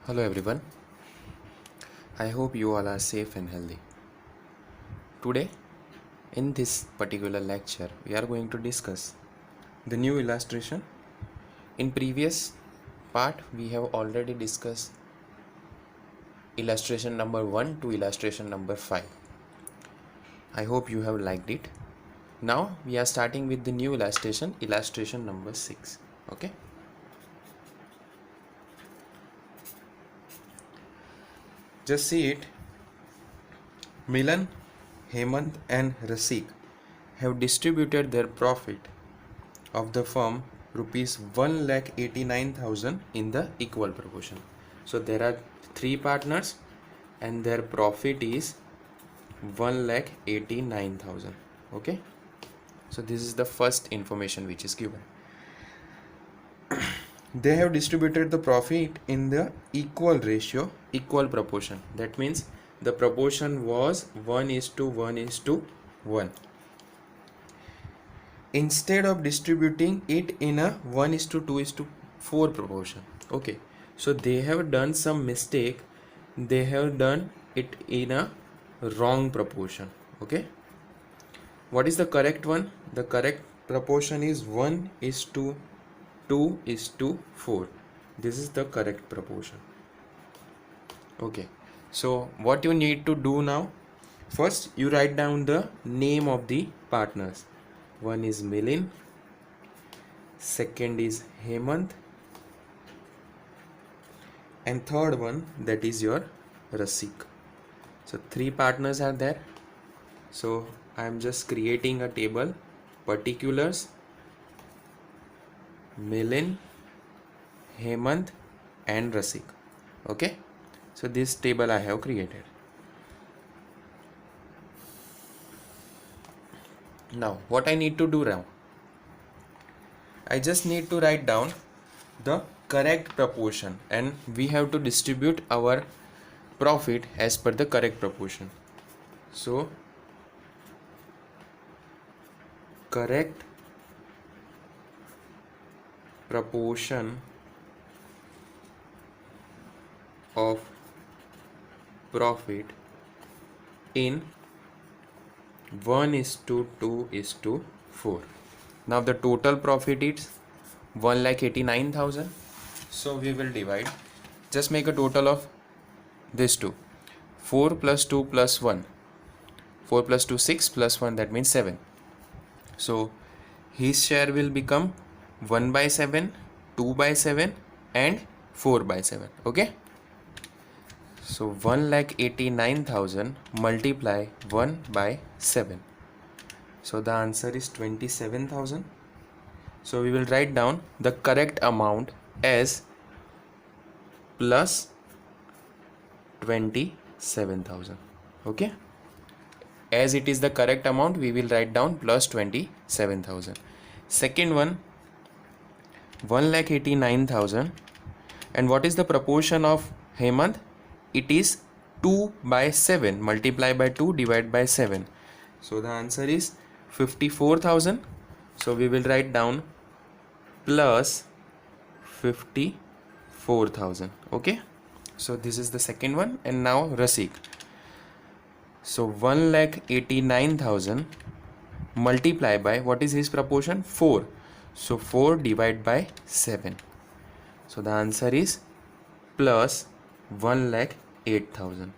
Hello everyone. I hope you all are safe and healthy. Today, in this particular lecture, we are going to discuss the new illustration. In previous part, we have already discussed illustration number 1 to illustration number 5. I hope you have liked it. Now, we are starting with the new illustration number 6. Okay? Just see it. Milan, Hemant and Rasik have distributed their profit of the firm rupees 1,89,000 in the equal proportion. So there are three partners and their profit is 1,89,000. Okay, so this is the first information which is given. They have distributed the profit in the equal ratio, equal proportion. That means the proportion was 1:1:1. Instead of distributing it in a 1:2:4 proportion. Okay, so they have done some mistake. They have done it in a wrong proportion. Okay, what is the correct one? The correct proportion is 1:2:4. This is the correct proportion. Okay, so what you need to do now, first you write down the name of the partners. One is Milind, second is Hemant, and third one, that is your Rasik. So three partners are there. So I am just creating a table, particulars, Milind, Hemant and Rasik. Okay, so this table I have created. Now what I need to do now, I just need to write down the correct proportion and we have to distribute our profit as per the correct proportion. So correct proportion of profit in 1:2:4. Now the total profit is 1,89,000. So we will divide. Just make a total of this two. 4 plus 2 plus 1. 4 plus 2 6 plus 1, that means 7. So his share will become 1/7, 2/7 and 4/7. Okay. So 1,89,000 multiply 1/7. So the answer is 27,000. So we will write down the correct amount as plus 27,000. Okay. As it is the correct amount, we will write down plus 27,000. Second one, 1,89,000. And what is the proportion of Hemant? It is 2/7. Multiply by 2, divide by 7. So the answer is 54,000. So we will write down plus 54,000. Okay. So this is the second one. And now Rasik. So 1,89,000 multiply by, what is his proportion? 4. So 4 divided by 7. So the answer is plus 1,08,000.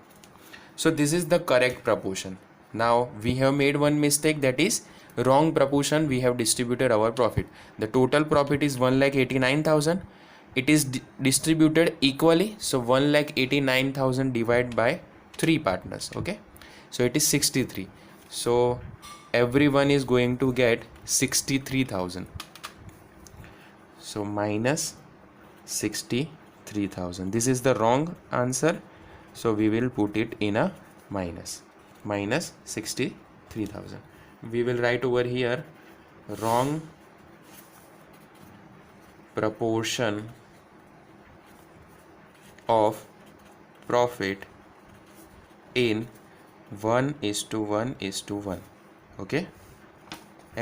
So this is the correct proportion. Now we have made one mistake, that is wrong proportion we have distributed our profit. The total profit is 1,89,000. It is distributed equally. So 1,89,000 divided by 3 partners. Okay. So it is 63. So everyone is going to get 63,000. So minus 63,000. This is the wrong answer. So we will put it in a minus 63,000. We will write over here wrong proportion of profit in 1:1:1. Okay.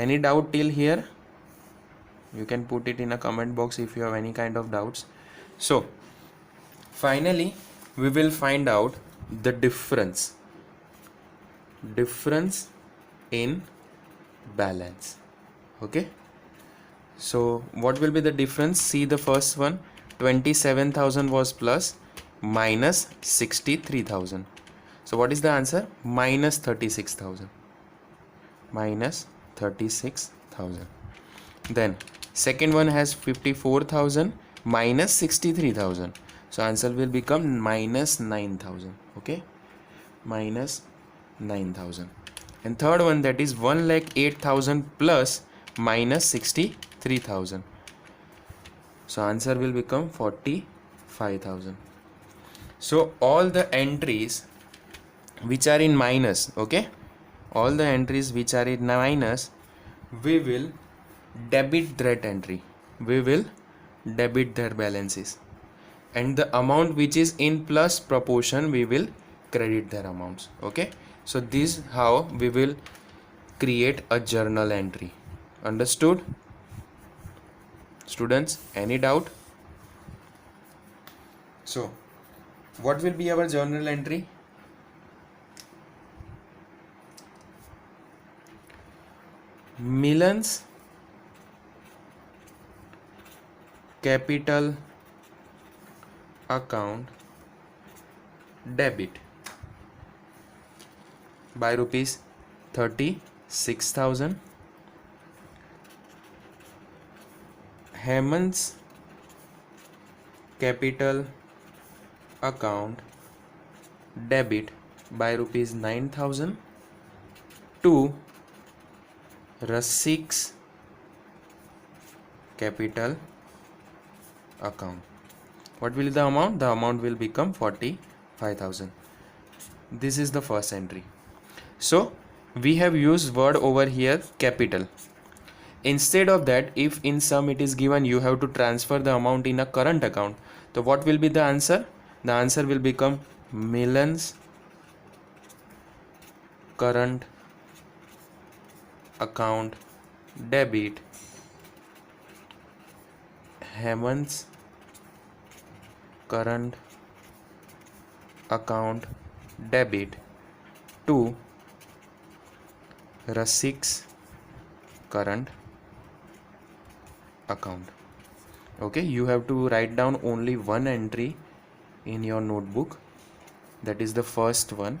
Any doubt till here? You can put it in a comment box if you have any kind of doubts. So Finally, we will find out the difference in balance. Okay, so what will be the difference? See the first one, 27,000 was plus minus 63,000. So what is the answer? Minus 36,000. Minus 36,000. Then second one has 54,000 minus 63,000. So answer will become minus 9,000. Okay, minus 9,000. And third one, that is 1,08,000 plus minus 63,000. So answer will become 45,000. So all the entries which are in minus, okay, all the entries which are in minus, we will debit that entry. We will debit their balances. And the amount which is in plus proportion, we will credit their amounts. Okay, so this is how we will create a journal entry. Understood, students? Any doubt? So what will be our journal entry? Milan's capital account debit by rupees 36,000. Hemant's capital account debit by rupees 9,000 to Rasik's capital account. What will be the amount? The amount will become 45,000. This is the first entry. So we have used word over here capital. Instead of that, if in sum it is given, you have to transfer the amount in a current account. So what will be the answer? The answer will become Milan's current account debit, Hemant's current account debit to Rasik's current account. Okay, you have to write down only one entry in your notebook. That is the first one.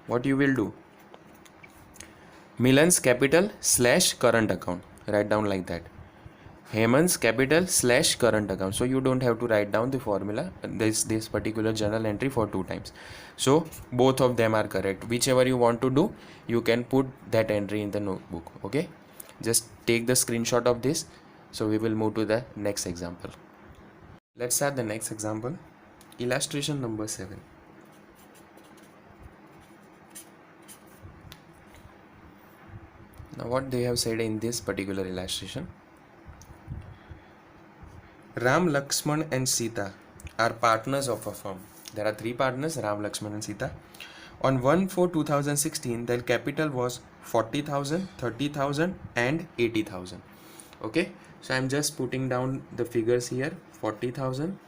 What you will do? Milan's capital slash current account. Write down like that. Hemant's capital slash current account. So you don't have to write down the formula, this particular journal entry for 2 times. So both of them are correct. Whichever you want to do, you can put that entry in the notebook. Okay, just take the screenshot of this. So we will move to the next example. Let's start the next example. Illustration number 7. Now what they have said in this particular illustration: Ram, Lakshman and Sita are partners of a firm. There are 3 partners, Ram, Lakshman and Sita. On 1/4/2016, their capital was 40,000, 30,000 and 80,000. Okay, so I'm just putting down the figures here. 40,000.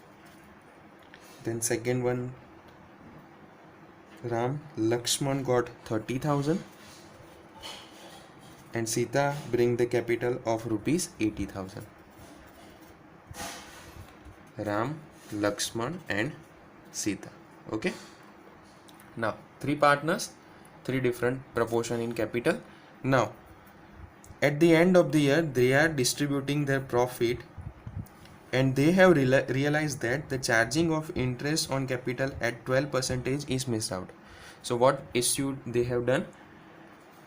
Then second one, Ram, Lakshman got 30,000 and Sita bring the capital of rupees 80,000. Ram, Lakshman and Sita. Okay, now 3 partners, 3 different proportion in capital. Now at the end of the year, they are distributing their profit and they have realized that the charging of interest on capital at 12% is missed out. So what issue they have done?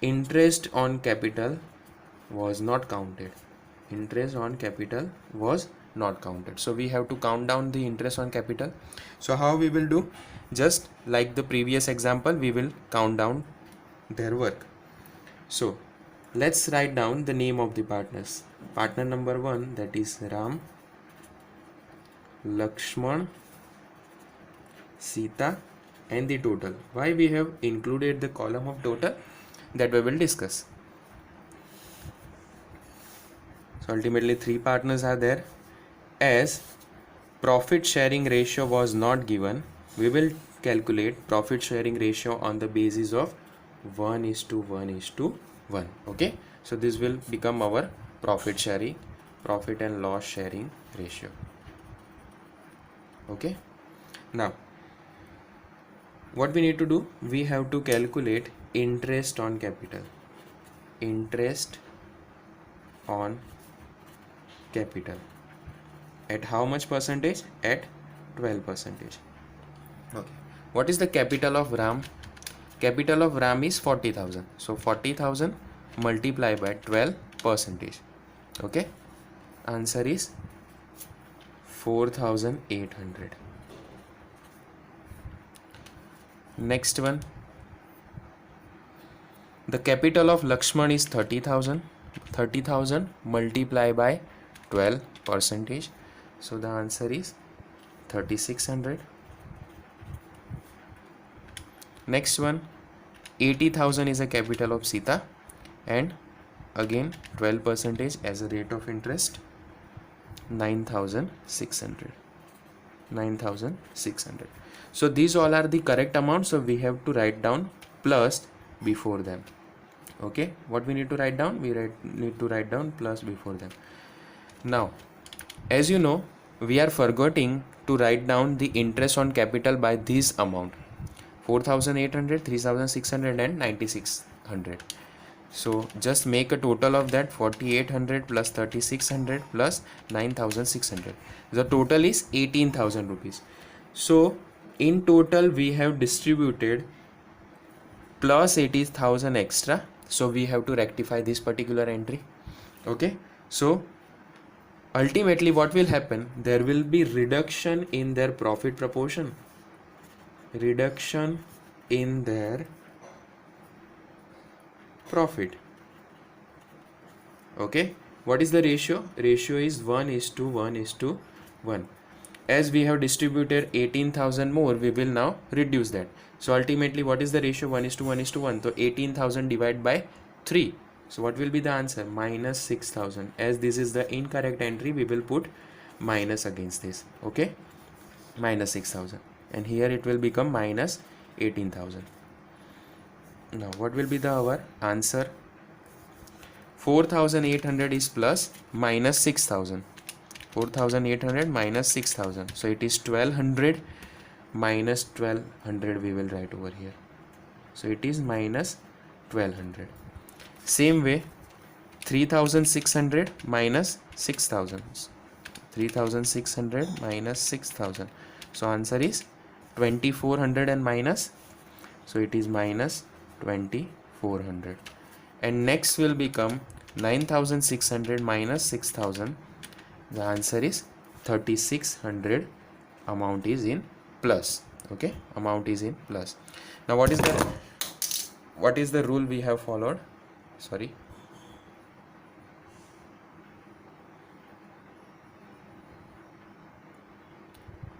Interest on capital was not counted. Interest on capital was not counted. So we have to count down the interest on capital. So how we will do? Just like the previous example, we will count down their work. So let's write down the name of the partners. Partner number 1, that is Ram, Lakshman, Sita and the total. Why we have included the column of total? That we will discuss. So ultimately 3 partners are there, as profit sharing ratio was not given, we will calculate profit sharing ratio on the basis of 1:1:1. Okay, so this will become our profit and loss sharing ratio. Okay, now what we need to do, we have to calculate interest on capital. Interest on capital at how much percentage? At 12%. Okay, what is the capital of RAM? Capital of RAM is 40,000, so 40,000 multiply by 12%. Okay, answer is 4,800. Next one, the capital of Lakshman is 30,000. 30,000 multiply by 12%, so the answer is 3,600. Next one, 80,000 is a capital of Sita, and again 12% as a rate of interest, 9,600. 9,600. So these all are the correct amounts, so we have to write down plus before them. Okay, what we need to write down? We need to write down plus before them. Now, as you know, we are forgetting to write down the interest on capital by this amount: 4,800, 3,600 and 9,600. So just make a total of that: 4,800 plus 3,600 plus 9,600. The total is 18,000 rupees. So in total we have distributed plus 80,000 extra, so we have to rectify this particular entry. Okay, so ultimately what will happen, there will be reduction in their profit proportion, reduction in their profit. Okay, what is the ratio? Ratio is 1:1:1. As we have distributed 18,000 more, we will now reduce that. So ultimately what is the ratio? 1:1:1. So 18,000 divided by 3. So what will be the answer? Minus 6,000. As this is the incorrect entry, we will put minus against this. Okay, minus 6,000, and here it will become minus 18,000. Now what will be our answer? 4,800 is plus minus 6,000. 4,800 minus 6,000, so it is 1,200 minus 1,200 we will write over here. So it is minus 1,200. Same way, 3,600 minus 6,000. 3,600 minus 6,000. So answer is 2,400 and minus. So it is minus 2,400. And next will become 9,600 minus 6,000. The answer is 3,600. Amount is in plus. Okay, amount is in plus. Now what is the rule we have followed? Sorry.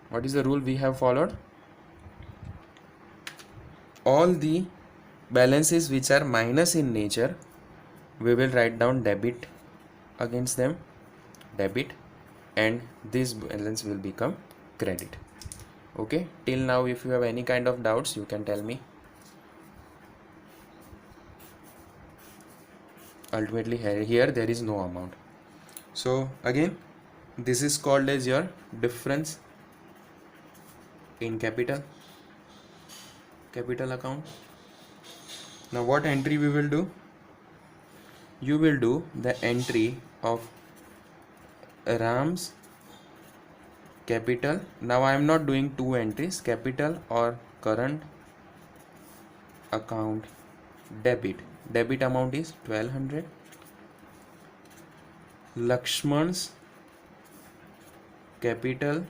What is the rule we have followed? All the balances which are minus in nature, we will write down debit against them, debit, and this balance will become credit. Okay, till now if you have any kind of doubts, you can tell me. Ultimately here there is no amount. So again, this is called as your difference in capital account. Now what entry we will do? You will do the entry of Ram's capital. Now I am not doing two entries, capital or current account debit. Debit amount is 1,200. Lakshman's capital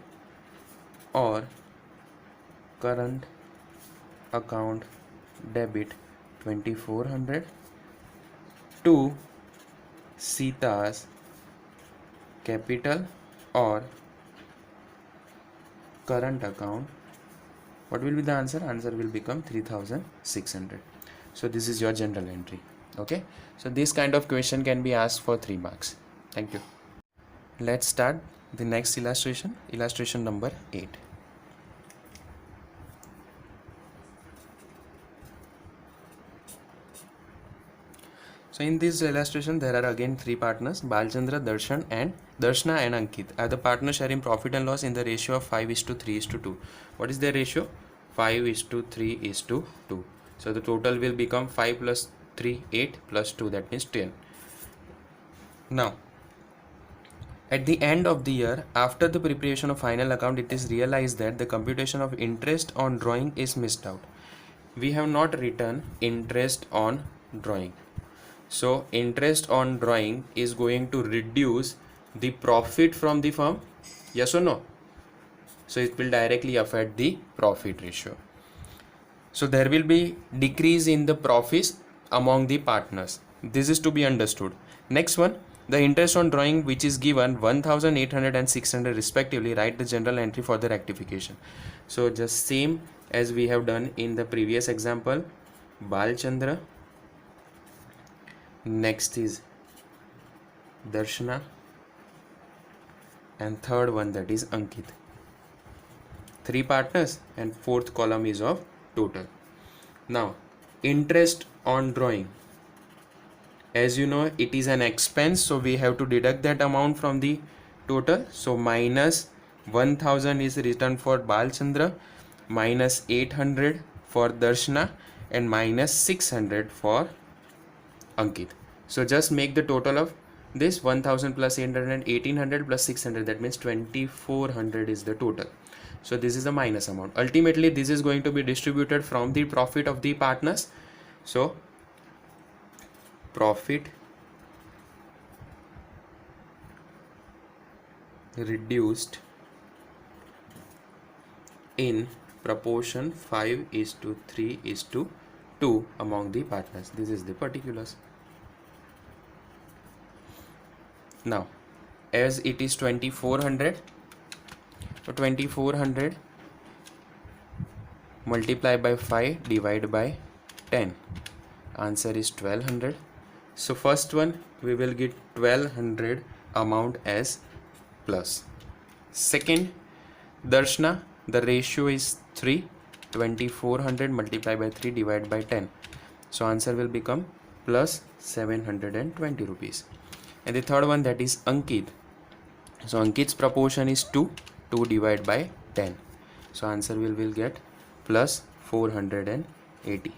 or current account debit 2,400 to Sita's capital or current account. What will be the answer? Answer will become 3,600. So this is your general entry. Okay, so this kind of question can be asked for 3 marks. Thank you. Let's start The next illustration, illustration number 8. So in this illustration, there are again three partners, Balchandra, Darshana and Ankit are the partners sharing profit and loss in the ratio of 5:3:2. What is their ratio? 5:3:2. So the total will become 5 plus 3, 8 plus 2, that means 10. Now, at the end of the year, after the preparation of final account, it is realized that the computation of interest on drawing is missed out. We have not written interest on drawing. So interest on drawing is going to reduce the profit from the firm, yes or no? So it will directly affect the profit ratio. So there will be decrease in the profits among the partners. This is to be understood. Next one, the interest on drawing which is given 1,800 and 600 respectively, write the general entry for the rectification. So just same as we have done in the previous example, Balchandra, next is Darshana, and third one, that is Ankit. Three partners and fourth column is of total. Now interest on drawing, as you know, it is an expense, so we have to deduct that amount from the total. So minus 1000 is written for Balchandra, minus 800 for Darshana, and minus 600 for Ankit. So just make the total of this 1000 plus 800 and 1800 plus 600, that means 2400 is the total. So this is the minus amount. Ultimately this is going to be distributed from the profit of the partners. So profit reduced in proportion 5:3:2 among the partners. This is the particulars. Now as it is 2400, so 2400 multiply by 5 divide by 10, answer is 1200. So first one we will get 1200 amount as plus. Second, Darshana, the ratio is 3, 2400 multiply by 3 divide by 10, so answer will become plus 720 rupees. And the third one, that is Ankit, so Ankit's proportion is 2 divide by 10, so answer will get plus 480.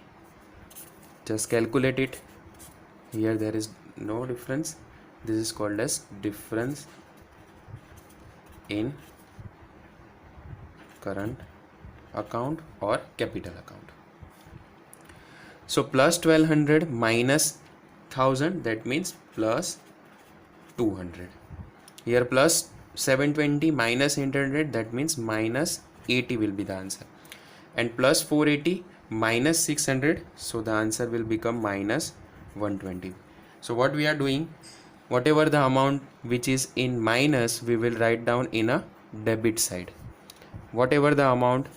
Just calculate it. Here there is no difference. This is called as difference in current account or capital account. So plus 1200 minus 1000, that means plus 200. Here plus 720 minus 800, that means minus 80 will be the answer. And plus 480 minus 600, so the answer will become minus 120. So what we are doing, whatever the amount which is in minus, we will write down in a debit side. Whatever the amount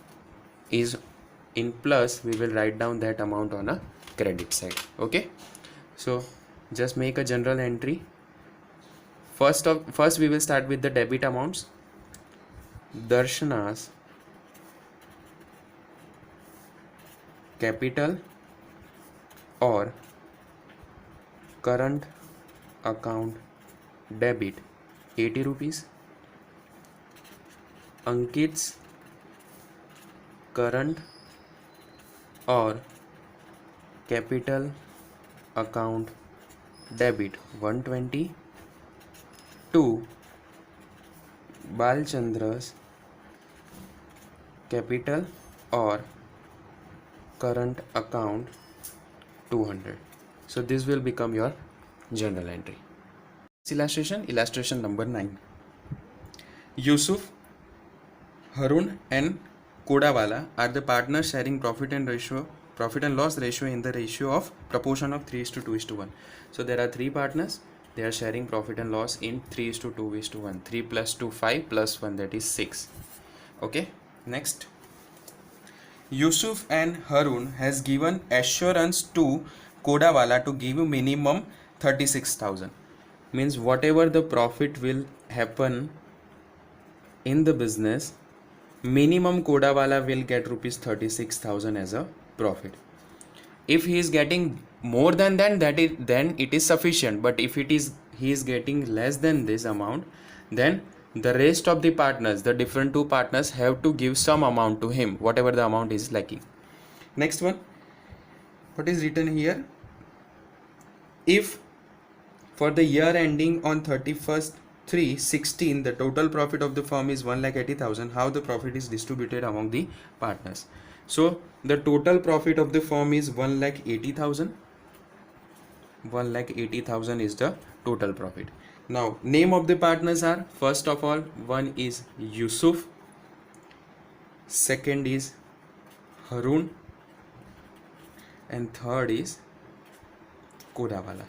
is in plus, we will write down that amount on a credit side. Okay, so just make a general entry. First we will start with the debit amounts. Darshana's capital or current account debit 80 rupees. Ankit's current or capital account debit 120. To Balchandra's capital or current account 200. So this will become your journal entry. Illustration number 9. Yusuf, Harun and Kodawala are the partners sharing profit and loss ratio in the ratio of proportion of 3:2:1. So there are three partners. They are sharing profit and loss in 3:2:1. 3 plus 2, 5 plus 1, that is 6. Okay, next. Yusuf and Harun has given assurance to Kodawala to give you minimum 36,000. Means whatever the profit will happen in the business, minimum Kodawala will get rupees 36,000 as a profit. If he is getting more than that, then it is sufficient. But if he is getting less than this amount, then the rest of the partners, the different two partners, have to give some amount to him, whatever the amount is lacking. Next one, what is written here? If for the year ending on 31st 3/16 the total profit of the firm is 1,80,000, how the profit is distributed among the partners? So the total profit of the firm is 1,80,000. 1,80,000 is the total profit. Now name of the partners are, first of all, one is Yusuf, second is Harun, and third is Kodawala.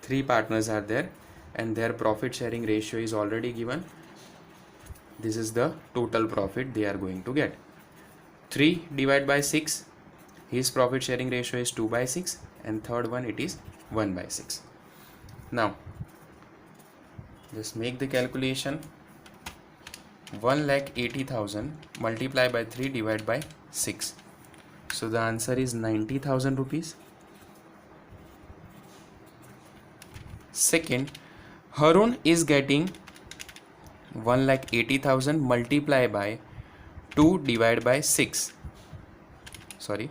Three partners are there and their profit sharing ratio is already given. This is the total profit they are going to get. 3 divided by 6, his profit sharing ratio is 2/6, and third one it is 1/6. Now just make the calculation. 1,80,000 multiplied by 3 divided by 6. So the answer is 90,000 rupees. Second, Harun is getting 1,80,000 multiplied by 2 divided by 6. Sorry,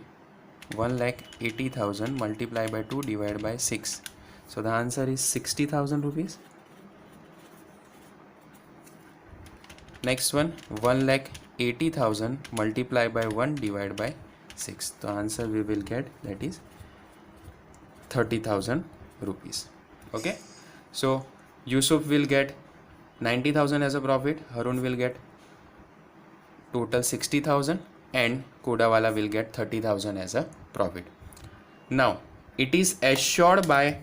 1,80,000 multiplied by 2 divided by 6. So the answer is 60,000 rupees. Next one, 1,80,000 multiplied by 1 divided by 6. The answer we will get, that is 30,000 rupees. Okay, so Yusuf will get 90,000 as a profit, Harun will get total 60,000, and Kodawala will get 30,000 as a profit. Now it is assured by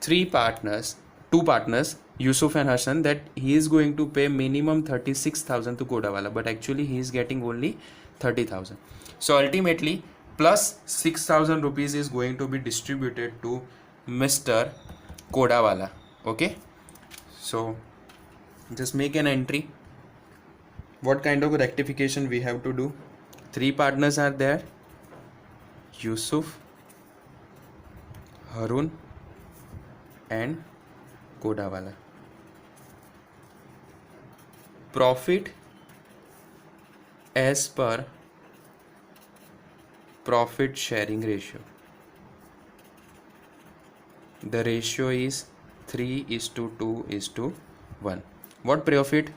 two partners, Yusuf and Hassan, that he is going to pay minimum 36,000 to Kodawala, but actually he is getting only 30,000. So ultimately plus 6,000 rupees is going to be distributed to Mr. Kodawala. Okay, so just make an entry. What kind of rectification we have to do? Three partners are there, Yusuf, Harun, and Kodawala. Profit as per profit sharing ratio. The ratio is 3:2:1. What profit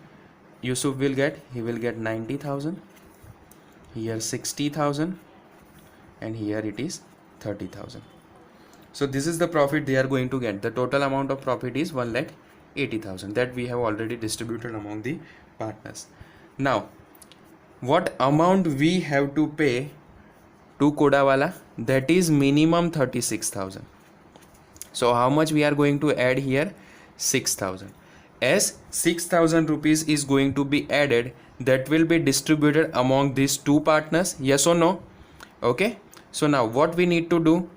Yusuf will get? He will get 90,000, here 60,000, and here it is 30,000. So this is the profit they are going to get. The total amount of profit is 1,80,000 that we have already distributed among the partners. Now what amount we have to pay to Kodawala? That is minimum 36,000. So how much we are going to add here? 6,000. As 6,000 rupees is going to be added, that will be distributed among these two partners. Yes or no? Okay, so now what we need to do?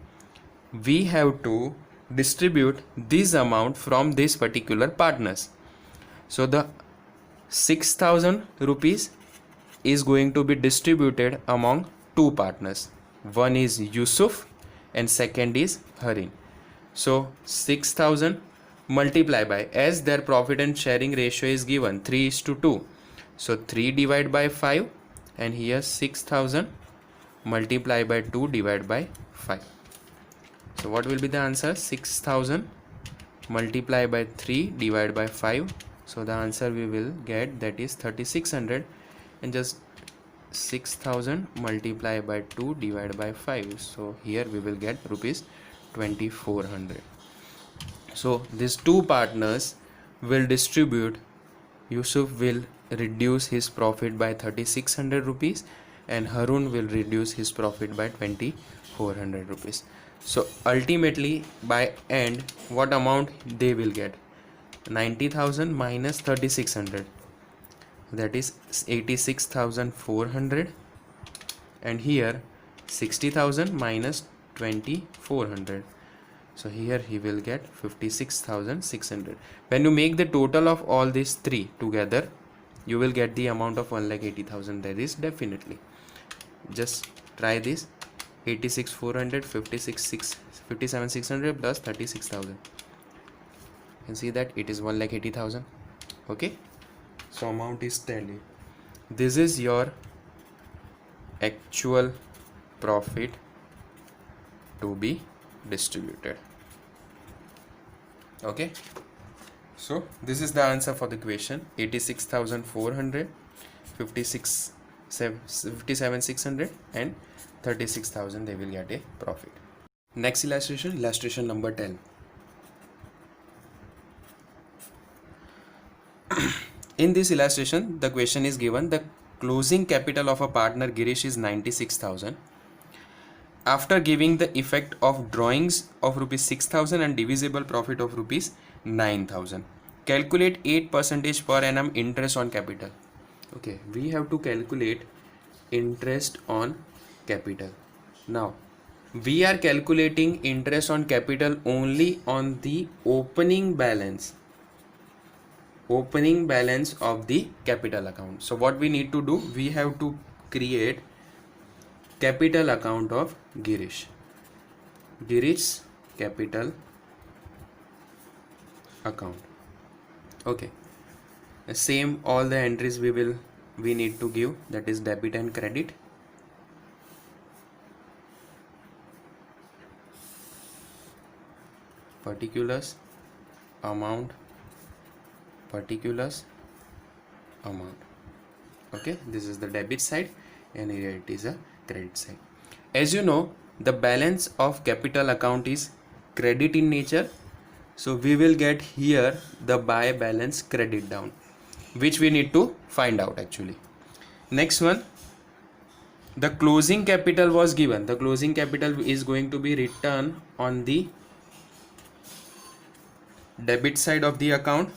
We have to distribute this amount from these particular partners. So the 6,000 rupees is going to be distributed among two partners. One is Yusuf and second is Harin. So 6,000 multiply by, as their profit and sharing ratio is given 3:2, so 3 divided by 5, and here 6,000 multiply by 2 divided by 5. So what will be the answer? 6,000 multiply by 3 divided by 5. So the answer we will get, that is 3,600, and just 6,000 multiply by 2 divided by 5. So here we will get rupees 2,400. So these two partners will distribute. Yusuf will reduce his profit by 3,600 rupees, and Harun will reduce his profit by 2,400 rupees. So ultimately by end, what amount they will get? 90,000 minus 3,600, that is 86,400, and here 60,000 minus 2,400. So here he will get 56,600. When you make the total of all these three together, you will get the amount of 1,80,000. That is definitely. Just try this. 86,400, 57,600 plus 36,000. You can see that it is 1,80,000. Okay, so amount is tallied. This is your actual profit to be distributed. Okay, so this is the answer for the question. 86,400, 57,600 and 36,000 they will get a profit. Next illustration number 10. In this illustration, the question is given: the closing capital of a partner Girish is 96,000. After giving the effect of drawings of rupees 6,000 and divisible profit of rupees 9,000, calculate 8% per annum interest on capital. Okay, we have to calculate interest on capital. Now, we are calculating interest on capital only on the opening balance of the capital account. So what we need to do, we have to create capital account of Girish's capital account. Okay, same all the entries we need to give, that is debit and credit. Particulars, amount, particulars, amount. Okay, this is the debit side and here it is a credit side. As you know, the balance of capital account is credit in nature, so we will get here the by balance credit down, which we need to find out actually. Next one, the closing capital was given. The closing capital is going to be written on the debit side of the account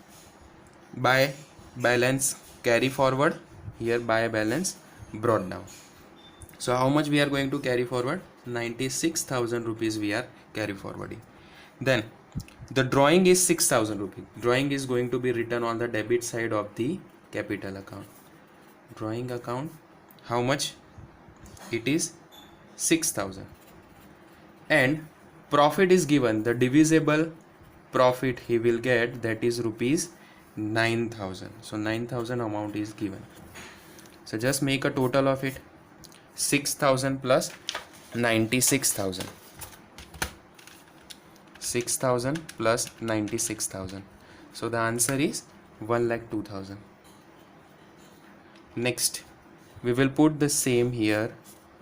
by balance carry forward, here by balance brought down. So how much we are going to carry forward? 96,000 rupees we are carry forwarding. Then the drawing is 6,000 rupees. Drawing is going to be written on the debit side of the capital account. Drawing account, how much? It is 6,000. And profit is given, the divisible profit he will get, that is rupees 9,000. So 9,000 amount is given. So just make a total of it. 6,000 plus 96,000. 6,000 plus 96,000. So the answer is 1,02,000. Next, we will put the same here,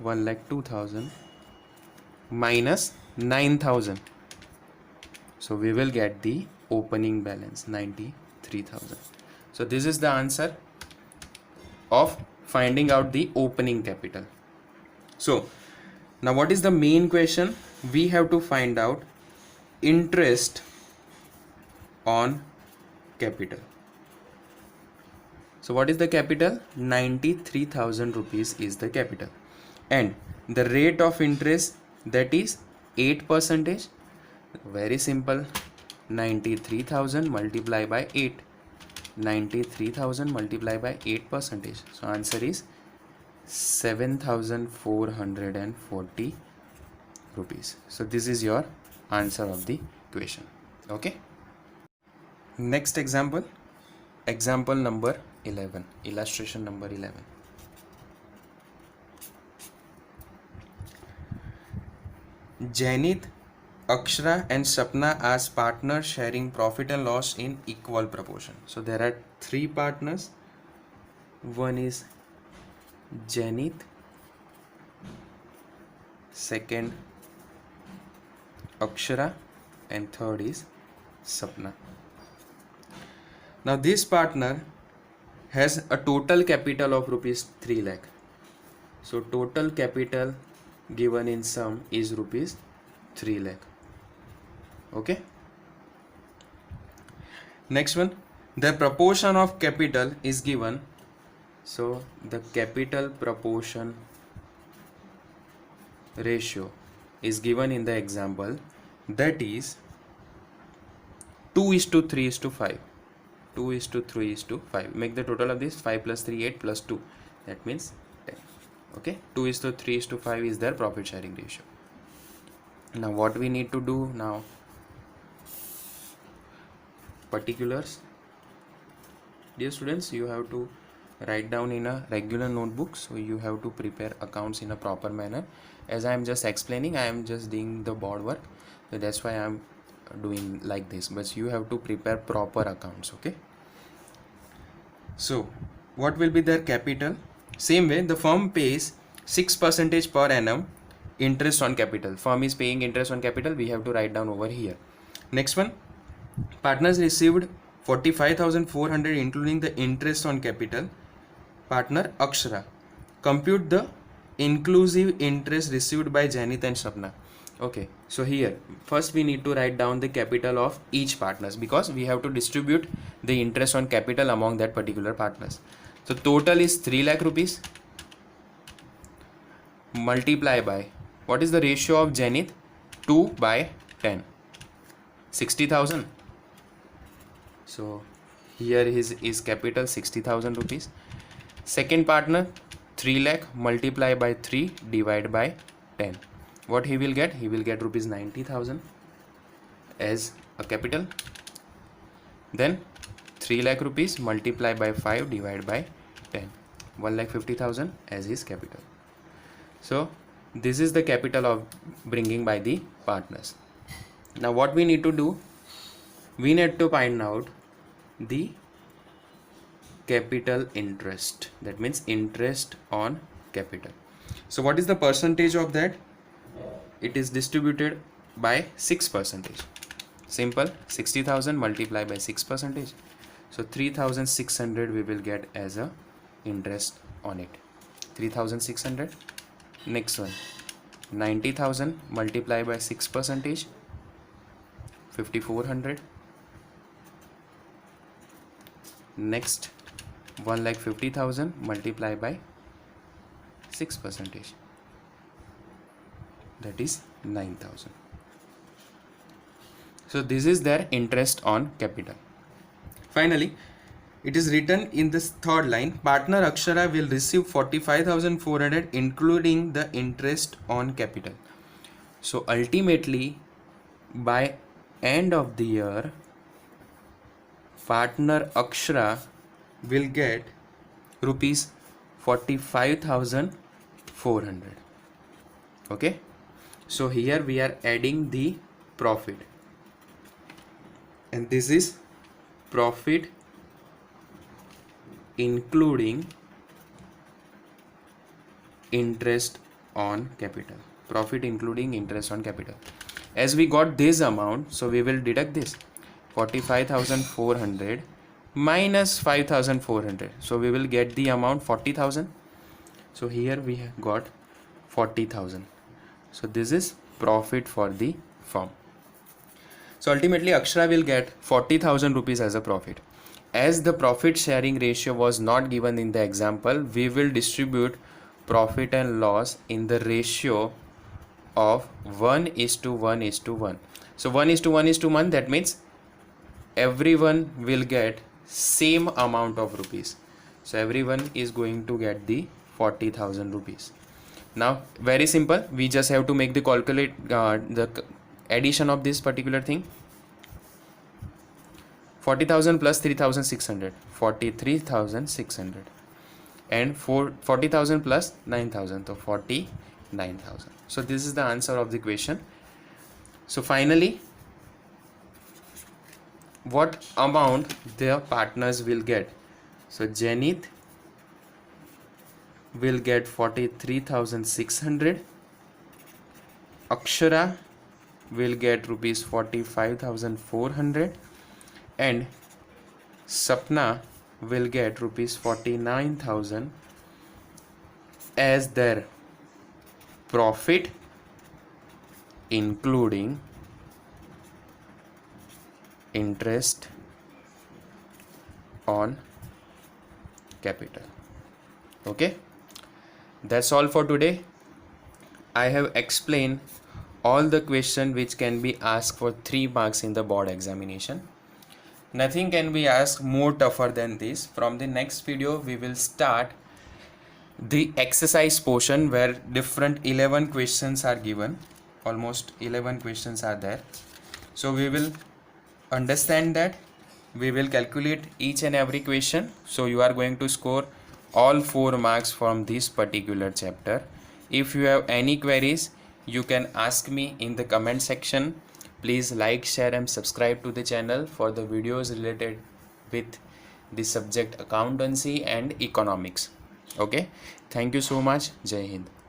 1,02,000 minus 9,000. So we will get the opening balance, 93,000. So this is the answer of finding out the opening capital. So now what is the main question? We have to find out interest on capital. So what is the capital? 93,000 rupees is the capital, and the rate of interest, that is 8%. Very simple, 93,000 multiplied by 8. 93,000 multiplied by 8%. So answer is 7,440 rupees. So this is your answer of the question. Okay. Next example, example number 11, illustration number 11. Janit, Akshara and Sapna as partners sharing profit and loss in equal proportion. So there are three partners. One is Janit, second Akshara, and third is Sapna. Now this partner has a total capital of rupees 3 lakh. So total capital given in sum is rupees 3 lakh. Okay. Next one, the proportion of capital is given. So the capital proportion ratio is given in the example, that is 2:3:5. 2:3:5. Make the total of this. 5 plus 3 8 plus 2, that means 10. Okay, 2:3:5 is their profit sharing ratio. Now what we need to do now, particulars. Dear students, you have to write down in a regular notebook, so you have to prepare accounts in a proper manner. As I am just explaining, I am just doing the board work, so that's why I am doing like this, but you have to prepare proper accounts. Okay, so what will be their capital? Same way, the firm pays 6% per annum interest on capital. Firm is paying interest on capital, we have to write down over here. Next one, partners received 45,400 including the interest on capital. Partner Akshara. Compute the inclusive interest received by Janit and Sapna. Okay, so here first we need to write down the capital of each partners, because we have to distribute the interest on capital among that particular partners. So total is 3 lakh rupees, multiply by, what is the ratio of Janit? 2/10, 60,000. So here is capital 60,000 rupees. Second partner 3 lakh, multiply by 3 divide by 10. What he will get? He will get rupees 90,000 as a capital. Then 3 lakh rupees, multiply by 5 divide by 10, 1,50,000 as his capital. So this is the capital of bringing by the partners. Now what we need to do? We need to find out the capital interest, that means interest on capital. So what is the percentage of that? It is distributed by 6%. Simple, 60,000 multiplied by 6%. So 3,600 we will get as a interest on it. 3,600. Next one, 90,000 multiplied by 6%, 5,400. Next, 1,50,000 multiplied by 6%, that is 9,000. So this is their interest on capital. Finally, it is written in this third line, partner Akshara will receive 45,400 including the interest on capital. So ultimately, by end of the year, partner Akshara will get rupees 45,400. Okay, so here we are adding the profit, and this is profit including interest on capital. Profit including interest on capital. As we got this amount, so we will deduct this 45,400 minus 5,400. So we will get the amount 40,000. So here we have got 40,000. So this is profit for the firm. So ultimately Akshara will get 40,000 rupees as a profit. As the profit sharing ratio was not given in the example, we will distribute profit and loss in the ratio of 1:1:1. So 1:1:1, that means everyone will get same amount of rupees. So everyone is going to get the 40,000 rupees. Now very simple, we just have to make the the addition of this particular thing. 40,000 plus 3,600, 43,600, and 40,000 plus 9,000, so 49,000. So this is the answer of the question. So finally, what amount their partners will get? So Janit will get 43,600, Akshara will get rupees 45,400, and Sapna will get rupees 49,000 as their profit including interest on capital. Okay, that's all for today. I have explained all the questions which can be asked for 3 marks in the board examination. Nothing can be asked more tougher than this. From the next video, we will start the exercise portion where different 11 questions are given. Almost 11 questions are there. So we will understand that. We will calculate each and every question. So you are going to score all 4 marks from this particular chapter. If you have any queries, you can ask me in the comment section. Please like, share and subscribe to the channel for the videos related with the subject accountancy and economics. Okay, thank you so much. Jai Hind.